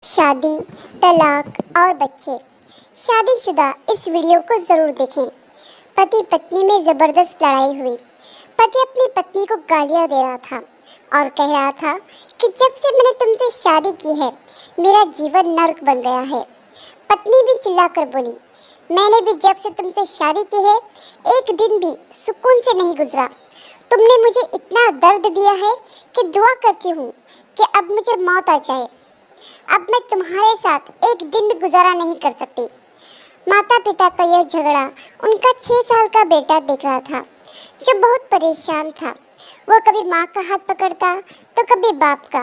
शादी, तलाक और बच्चे। शादीशुदा इस वीडियो को ज़रूर देखें। पति पत्नी में ज़बरदस्त लड़ाई हुई। पति अपनी पत्नी को गालियां दे रहा था और कह रहा था कि जब से मैंने तुमसे शादी की है मेरा जीवन नर्क बन गया है। पत्नी भी चिल्लाकर बोली, मैंने भी जब से तुमसे शादी की है एक दिन भी सुकून से नहीं गुजरा। तुमने मुझे इतना दर्द दिया है कि दुआ करती हूँ कि अब मुझे मौत आ जाए। अब मैं तुम्हारे साथ एक दिन भी गुजारा नहीं कर सकती। माता पिता का यह झगड़ा उनका 6 साल का बेटा देख रहा था, जो बहुत परेशान था। वो कभी माँ का हाथ पकड़ता तो कभी बाप का।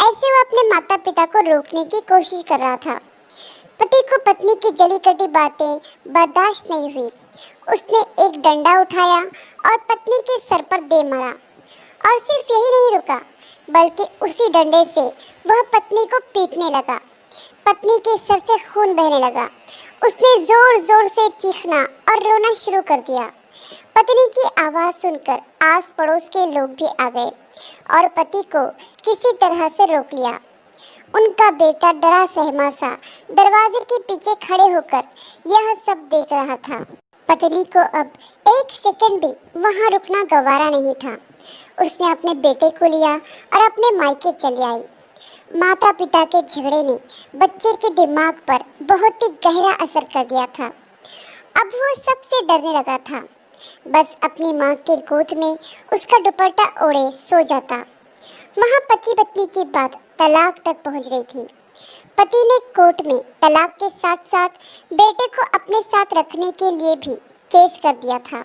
ऐसे वो अपने माता पिता को रोकने की कोशिश कर रहा था। पति को पत्नी की जली कटी बातें बर्दाश्त नहीं हुई। उसने एक डंडा उठाया और पत्नी के सर पर दे मारा। और सिर्फ यही नहीं रुका, बल्कि उसी डंडे से वह पत्नी को पीटने लगा। पत्नी के सर से खून बहने लगा। उसने जोर जोर से चीखना और रोना शुरू कर दिया। पत्नी की आवाज़ सुनकर आस पड़ोस के लोग भी आ गए और पति को किसी तरह से रोक लिया। उनका बेटा डरा सहमा सा दरवाजे के पीछे खड़े होकर यह सब देख रहा था। पत्नी को अब एक सेकंड भी वहां रुकना गवारा नहीं था। उसने अपने बेटे को लिया और अपने मायके चली आई। माता पिता के झगड़े ने बच्चे के दिमाग पर बहुत ही गहरा असर कर दिया था। अब वो सबसे डरने लगा था। बस अपनी माँ के गोद में उसका दुपट्टा ओढ़े सो जाता। वहाँ पति पत्नी की बात तलाक तक पहुँच गई थी। पति ने कोर्ट में तलाक के साथ साथ बेटे को अपने साथ रखने के लिए भी केस कर दिया था।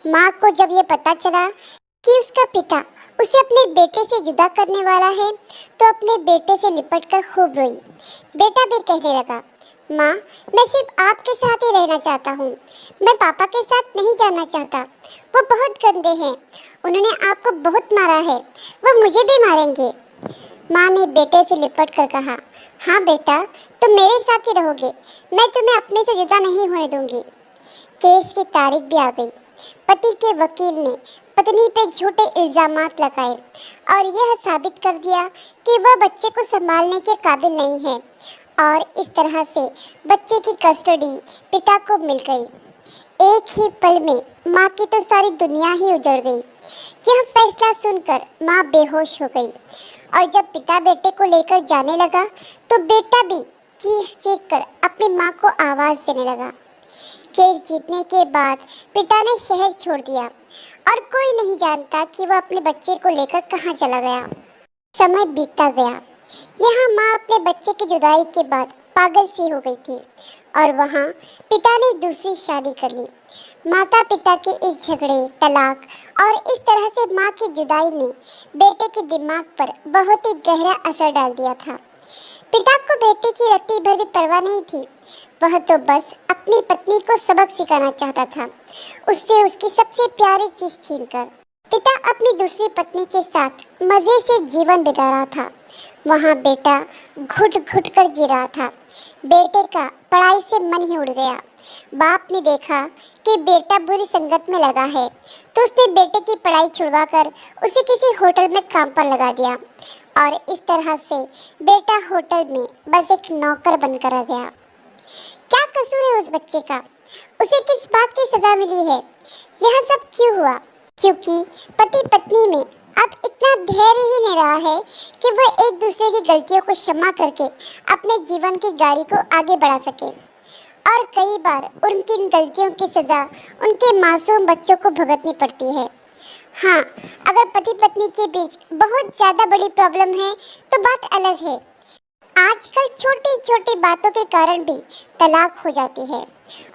माँ को जब ये पता चला कि उसका पिता उसे अपने बेटे से जुदा करने वाला है, तो अपने बेटे से लिपटकर खूब रोई। बेटा भी कहने लगा, माँ, मैं सिर्फ आपके साथ ही रहना चाहता हूँ। मैं पापा के साथ नहीं जाना चाहता। वो बहुत गंदे हैं। उन्होंने आपको बहुत मारा है। वो मुझे भी मारेंगे। माँ ने बेटे से लिपट कर कहा, हाँ बेटा, तुम मेरे साथ ही रहोगे। मैं तुम्हें अपने से जुदा नहीं होने दूंगी। केस की तारीख भी आ गई। पति के वकील ने पत्नी पे झूठे इल्जामात लगाए और यह साबित कर दिया कि वह बच्चे को संभालने के काबिल नहीं है। और इस तरह से बच्चे की कस्टडी पिता को मिल गई। एक ही पल में माँ की तो सारी दुनिया ही उजड़ गई। यह फैसला सुनकर माँ बेहोश हो गई और जब पिता बेटे को लेकर जाने लगा तो बेटा भी चीख चीख कर अपनी माँ को आवाज़ देने लगा। केस जीतने के बाद पिता ने शहर छोड़ दिया और कोई नहीं जानता कि वह अपने बच्चे को लेकर कहाँ चला गया। समय बीतता गया। यहाँ माँ अपने बच्चे की जुदाई के बाद पागल सी हो गई थी और वहाँ पिता ने दूसरी शादी कर ली। माता पिता के इस झगड़े, तलाक और इस तरह से माँ की जुदाई ने बेटे के दिमाग पर बहुत ही गहरा असर डाल दिया था। पिता को बेटे की रत्ती भर भी परवाह नहीं थी। वह तो बस अपनी पत्नी को सबक सिखाना चाहता था, उससे उसकी सबसे प्यारी चीज छीनकर। पिता अपनी दूसरी पत्नी के साथ मजे से जीवन बिता रहा था। वहाँ बेटा घुट घुट कर जी रहा था। बेटे का पढ़ाई से मन ही उड़ गया। बाप ने देखा कि बेटा बुरी संगत में लगा है, तो उसने बेटे की पढ़ाई छुड़वाकर उसे किसी होटल में काम पर लगा दिया और इस तरह से बेटा होटल में बस एक नौकर बनकर आ गया। क्या कसूर है उस बच्चे का? उसे किस बात की सजा मिली है? यह सब क्यों हुआ? क्योंकि पति पत्नी में अब इतना धैर्य ही नहीं रहा है कि वह एक दूसरे की गलतियों को क्षमा करके अपने जीवन की गाड़ी को आगे बढ़ा सके। और कई बार उनकी इन गलतियों की सजा उनके मासूम बच्चों को भुगतनी पड़ती है। हाँ, अगर पति पत्नी के बीच बहुत ज़्यादा बड़ी प्रॉब्लम है तो बात अलग है। आजकल छोटी छोटी बातों के कारण भी तलाक हो जाती है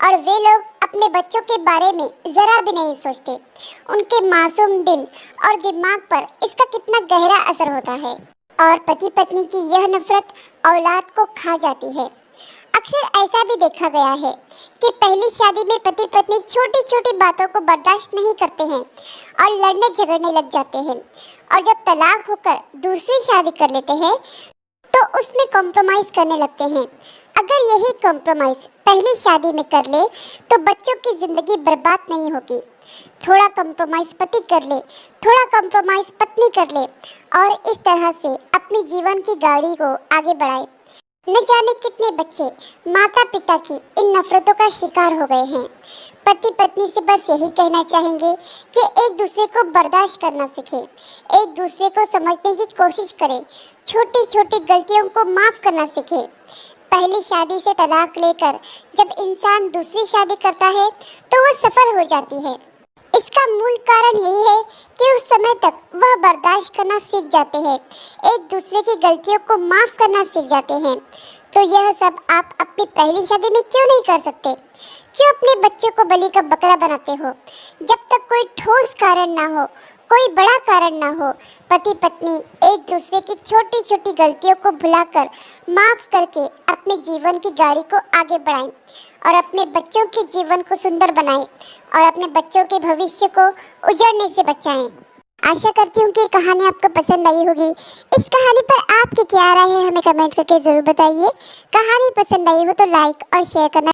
और वे लोग अपने बच्चों के बारे में ज़रा भी नहीं सोचते। उनके मासूम दिल और दिमाग पर इसका कितना गहरा असर होता है और पति पत्नी की यह नफरत औलाद को खा जाती है। अक्सर ऐसा भी देखा गया है कि पहली शादी में पति पत्नी छोटी छोटी बातों को बर्दाश्त नहीं करते हैं और लड़ने झगड़ने लग जाते हैं, और जब तलाक होकर दूसरी शादी कर लेते हैं तो उसमें कॉम्प्रोमाइज़ करने लगते हैं। अगर यही कॉम्प्रोमाइज़ पहली शादी में कर ले तो बच्चों की ज़िंदगी बर्बाद नहीं होगी। थोड़ा कॉम्प्रोमाइज़ पति कर ले, थोड़ा कॉम्प्रोमाइज़ पत्नी कर ले और इस तरह से अपनी जीवन की गाड़ी को आगे बढ़ाए। न जाने कितने बच्चे माता पिता की इन नफरतों का शिकार हो गए हैं। पति पत्नी से बस यही कहना चाहेंगे कि एक दूसरे को बर्दाश्त करना सीखें, एक दूसरे को समझने की कोशिश करें, छोटी छोटी गलतियों को माफ करना सीखें। पहली शादी से तलाक लेकर जब इंसान दूसरी शादी करता है तो वह सफल हो जाती है। इसका मूल कारण यही है कि उस समय तक वह बर्दाश्त करना सीख जाते हैं, एक दूसरे की गलतियों को माफ करना सीख जाते हैं। तो यह सब आप अपनी पहली शादी में क्यों नहीं कर सकते? क्यों अपने बच्चे को बलि का बकरा बनाते हो? जब तक कोई ठोस कारण ना हो, कोई बड़ा कारण ना हो, पति पत्नी एक दूसरे की छोटी छोटी गलतियों को भुलाकर माफ करके अपने जीवन की गाड़ी को आगे बढ़ाएं और अपने बच्चों के जीवन को सुंदर बनाएं और अपने बच्चों के भविष्य को उजड़ने से बचाएं। आशा करती हूँ कि कहानी आपको पसंद आई होगी। इस कहानी पर आपकी क्या राय है हमें कमेंट करके ज़रूर बताइए। कहानी पसंद आई हो तो लाइक और शेयर करना